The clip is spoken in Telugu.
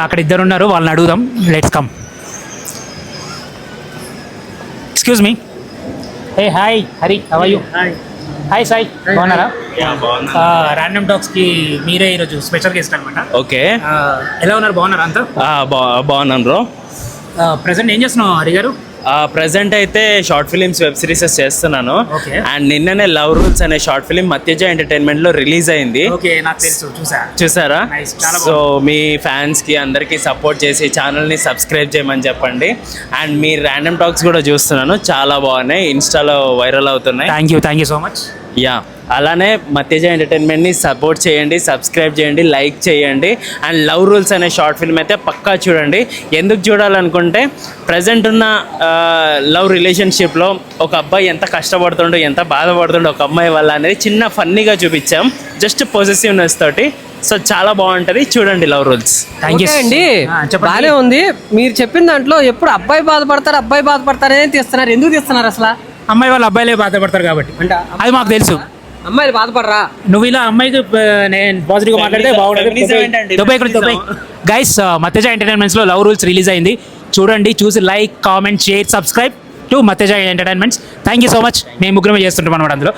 అక్కడ ఇద్దరు ఉన్నారు, వాళ్ళని అడుగుదాం. Let's come. Excuse me. Hey hi Hari, how are you? Hi Sai, బాగున్నారా? ర్యాండమ్ టాక్స్కి మీరే ఈరోజు స్పెషల్ గెస్ట్ అనమాట. ఓకే, ఎలా ఉన్నారు? బాగున్నారా అంతా? బాగున్నాను బ్రో. ప్రజెంట్ ఏం చేస్తున్నావు హరి గారు? ప్రజెంట్ అయితే షార్ట్ ఫిలిమ్స్, వెబ్ సిరీసెస్ చేస్తున్నాను. Okay. అండ్ నిన్ననే లవ్ రూల్స్ అనే షార్ట్ ఫిలిం మత్యజ ఎంటర్టైన్మెంట్ లో రిలీజ్ అయింది. ఓకే, నాకు తెలుసు, చూసారా? Nice, చాలా సో మీ ఫ్యాన్స్ కి అందరికి సపోర్ట్ చేసి ఛానల్ ని సబ్స్క్రైబ్ చేయమని చెప్పండి. అండ్ మీ ర్యాండమ్ టాక్స్ కూడా చూస్తున్నాను, చాలా బాగున్నాయి, ఇన్స్టాలో వైరల్ అవుతున్నాయి. Thank you so much. Yeah, అలానే మత్యజ ఎంటర్టైన్మెంట్ని సపోర్ట్ చేయండి, సబ్స్క్రైబ్ చేయండి, లైక్ చేయండి. అండ్ లవ్ రూల్స్ అనే షార్ట్ ఫిల్మ్ అయితే పక్కా చూడండి. ఎందుకు చూడాలనుకుంటే ప్రజెంట్ ఉన్న లవ్ రిలేషన్షిప్లో ఒక అబ్బాయి ఎంత కష్టపడుతుండో, ఎంత బాధపడుతుండో ఒక అమ్మాయి వల్ల అనేది చిన్న ఫన్నీగా చూపించాం, జస్ట్ పొసెసివ్నెస్ తోటి. సో చాలా బాగుంటుంది, చూడండి లవ్ రూల్స్. థ్యాంక్ యూ అండి. బాగానే ఉంది. మీరు చెప్పిన దాంట్లో ఎప్పుడు అబ్బాయి బాధపడతారనే తీస్తున్నారు. ఎందుకు తీస్తున్నారు అసలు? అమ్మాయి వాళ్ళ అబ్బాయిలే బాధపడతారు కాబట్టి, అంటే అది మాకు తెలుసు. అమ్మాయిలు బాధపడరా? నువ్వు ఇలా అమ్మాయికి నేను పాజిటివ్గా మాట్లాడితే బాగుంటుంది. గైస్, మత్యజ ఎంటర్టైన్మెంట్స్లో లవ్ రూల్స్ రిలీజ్ అయింది, చూడండి. చూసి like, comment, share, subscribe to మత్యజ entertainments. Thank you so much. మేము ముగ్గురమే చేస్తుంటాం అనమాట అందులో.